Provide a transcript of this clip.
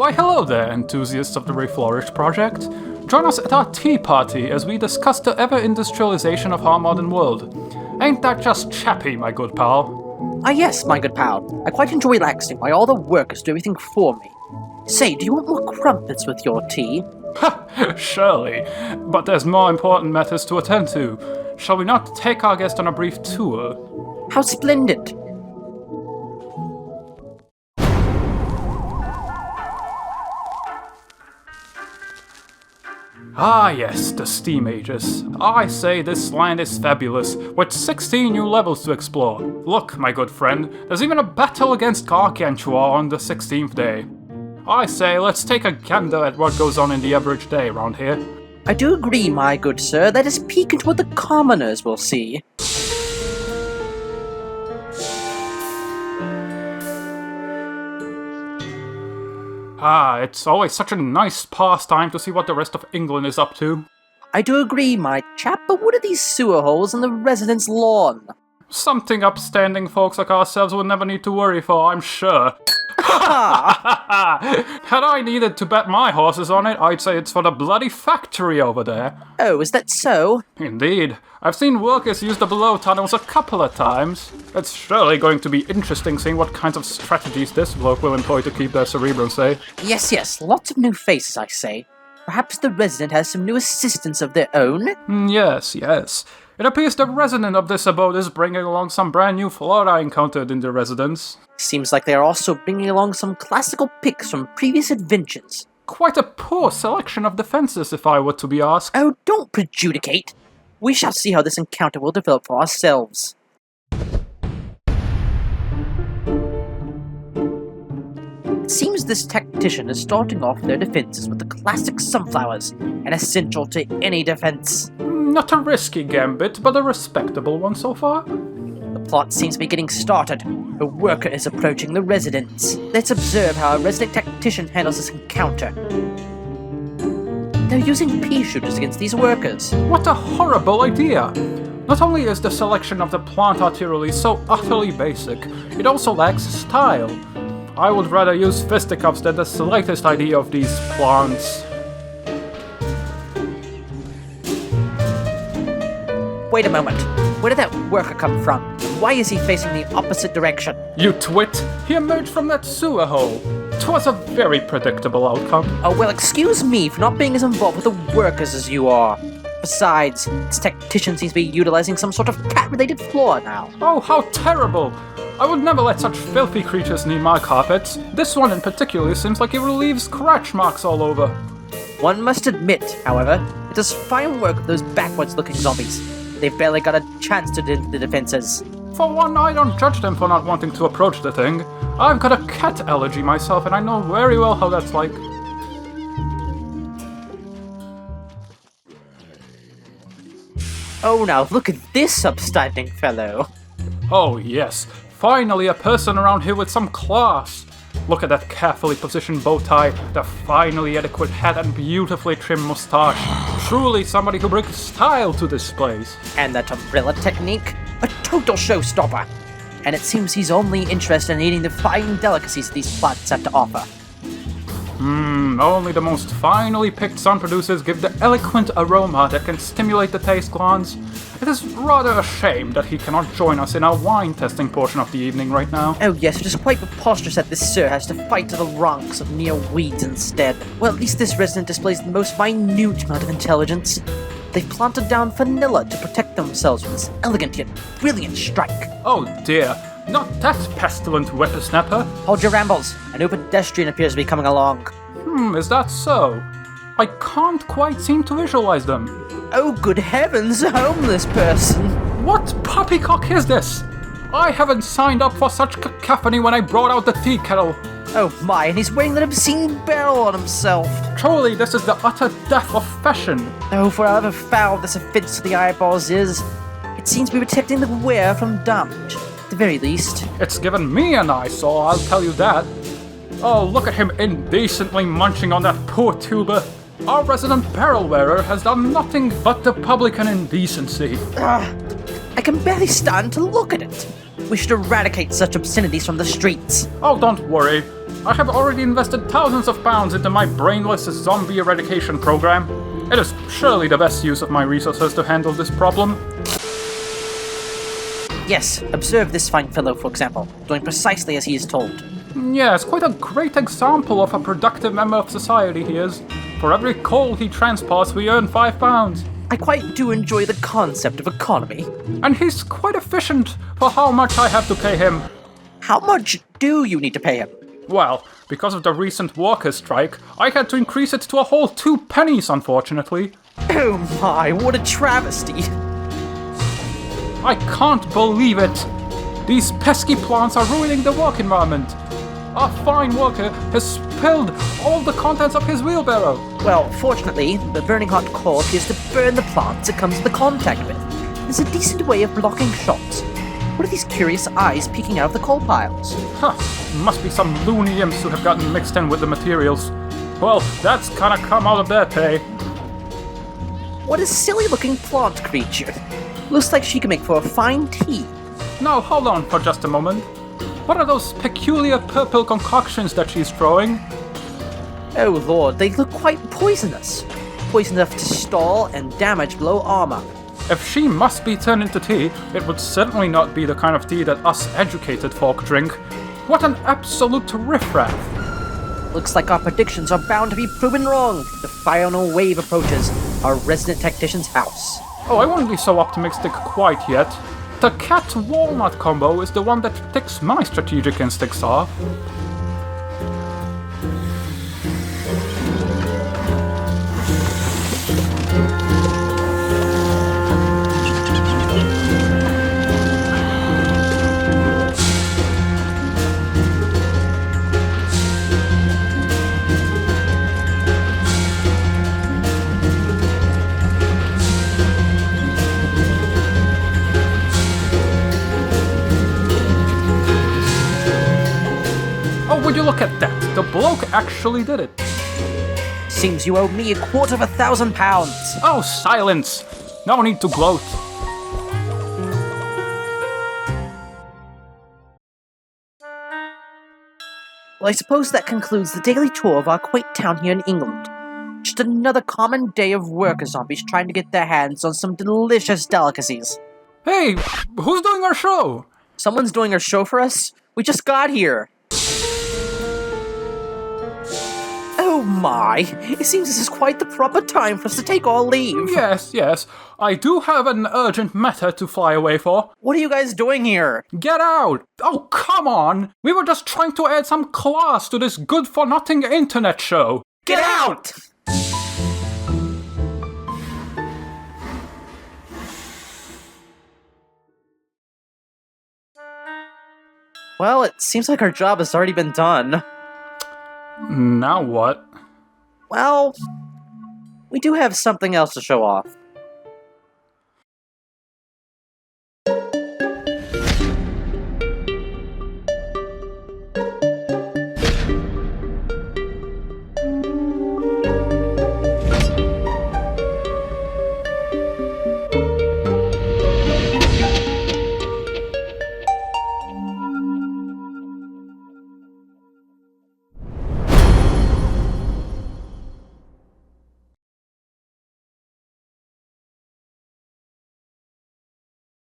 Why hello there, enthusiasts of the Reflourished project. Join us at our tea party as we discuss the ever-industrialization of our modern world. Ain't that just chappy, my good pal? Ah yes, my good pal. I quite enjoy relaxing while all the workers do everything for me. Say, do you want more crumpets with your tea? Ha! Surely. But there's more important matters to attend to. Shall we not take our guest on a brief tour? How splendid! Ah yes, the Steam Ages. I say this land is fabulous, with 16 new levels to explore. Look, my good friend, there's even a battle against Gargantua on the 16th day. I say, let's take a gander at what goes on in the average day around here. I do agree, my good sir. Let us peek into what the commoners will see. Ah, it's always such a nice pastime to see what the rest of England is up to. I do agree, my chap, but what are these sewer holes in the residence lawn? Something upstanding folks like ourselves will never need to worry for, I'm sure. Had I needed to bet my horses on it, I'd say it's for the bloody factory over there. Oh, is that so? Indeed. I've seen workers use the below tunnels a couple of times. It's surely going to be interesting seeing what kinds of strategies this bloke will employ to keep their cerebrums safe. Yes, lots of new faces, I say. Perhaps the resident has some new assistants of their own? Yes. It appears the resident of this abode is bringing along some brand new flora encountered in the residence. Seems like they are also bringing along some classical picks from previous adventures. Quite a poor selection of defenses, if I were to be asked. Oh, don't prejudicate. We shall see how this encounter will develop for ourselves. It seems this tactician is starting off their defenses with the classic sunflowers, an essential to any defense. Not a risky gambit, but a respectable one so far. The plot seems to be getting started. A worker is approaching the residence. Let's observe how a resident tactician handles this encounter. They're using pea shooters against these workers. What a horrible idea! Not only is the selection of the plant artillery so utterly basic, it also lacks style. I would rather use fisticuffs than the slightest idea of these plants. Wait a moment. Where did that worker come from? Why is he facing the opposite direction? You twit! He emerged from that sewer hole. 'Twas a very predictable outcome. Oh, well, excuse me for not being as involved with the workers as you are. Besides, this tactician seems to be utilizing some sort of cat-related flaw now. Oh, how terrible! I would never let such filthy creatures need my carpets. This one in particular seems like it leaves scratch marks all over. One must admit, however, it does fine work with those backwards-looking zombies. They've barely got a chance to do the defenses. For one, I don't judge them for not wanting to approach the thing. I've got a cat allergy myself, and I know very well how that's like. Oh, now look at this upstanding fellow. Oh yes, finally a person around here with some class. Look at that carefully positioned bow tie, the finally adequate hat and beautifully trimmed moustache. Truly somebody who brings style to this place. And that umbrella technique? A total showstopper. And it seems he's only interested in eating the fine delicacies these plants have to offer. Only the most finely picked sun producers give the eloquent aroma that can stimulate the taste glands. It is rather a shame that he cannot join us in our wine testing portion of the evening right now. Oh yes, it is quite preposterous that this sir has to fight to the ranks of mere weeds instead. Well, at least this resident displays the most minute amount of intelligence. They've planted down vanilla to protect themselves from this elegant yet brilliant strike. Oh dear, not that pestilent whippersnapper. Hold your rambles. A new pedestrian appears to be coming along. Is that so? I can't quite seem to visualize them. Oh, good heavens, a homeless person. What poppycock is this? I haven't signed up for such cacophony when I brought out the tea kettle. Oh my, and he's wearing that obscene barrel on himself. Truly, this is the utter death of fashion. Oh, for however foul this offense to the eyeballs is, it seems to be protecting the wearer from damage, at the very least. It's given me an eyesore, I'll tell you that. Oh, look at him indecently munching on that poor tuber. Our resident barrel wearer has done nothing but the publican indecency. I can barely stand to look at it. We should eradicate such obscenities from the streets. Oh, don't worry. I have already invested thousands of pounds into my brainless zombie eradication program. It is surely the best use of my resources to handle this problem. Yes, observe this fine fellow, for example, doing precisely as he is told. Yes, quite a great example of a productive member of society he is. For every coal he transports, we earn 5 pounds. I quite do enjoy the concept of economy. And he's quite efficient for how much I have to pay him. How much do you need to pay him? Well, because of the recent workers' strike, I had to increase it to a whole 2 pennies, unfortunately. Oh my, what a travesty. I can't believe it. These pesky plants are ruining the work environment. Our fine worker has spilled all the contents of his wheelbarrow. Well, fortunately, the burning hot coal appears to burn the plants it comes into contact with. It's a decent way of blocking shots. What are these curious eyes peeking out of the coal piles? Huh, must be some loony imps who have gotten mixed in with the materials. Well, that's kinda come out of their pay. What a silly-looking plant creature. Looks like she can make for a fine tea. Now, hold on for just a moment. What are those peculiar purple concoctions that she's throwing? Oh lord, they look quite poisonous. Poison enough to stall and damage below armor. If she must be turned into tea, it would certainly not be the kind of tea that us educated folk drink. What an absolute riffraff! Looks like our predictions are bound to be proven wrong. The final wave approaches our resident tactician's house. Oh, I wouldn't be so optimistic quite yet. The cat-walnut combo is the one that ticks my strategic instincts off. Would you look at that? The bloke actually did it. Seems you owe me £250,000. Oh, silence! No need to gloat. Well, I suppose that concludes the daily tour of our quaint town here in England. Just another common day of worker zombies trying to get their hands on some delicious delicacies. Hey, who's doing our show? Someone's doing our show for us? We just got here. Oh my, it seems this is quite the proper time for us to take our leave. Yes. I do have an urgent matter to fly away for. What are you guys doing here? Get out! Oh, come on! We were just trying to add some class to this good-for-nothing internet show. Get out! Well, it seems like our job has already been done. Now what? Well, we do have something else to show off.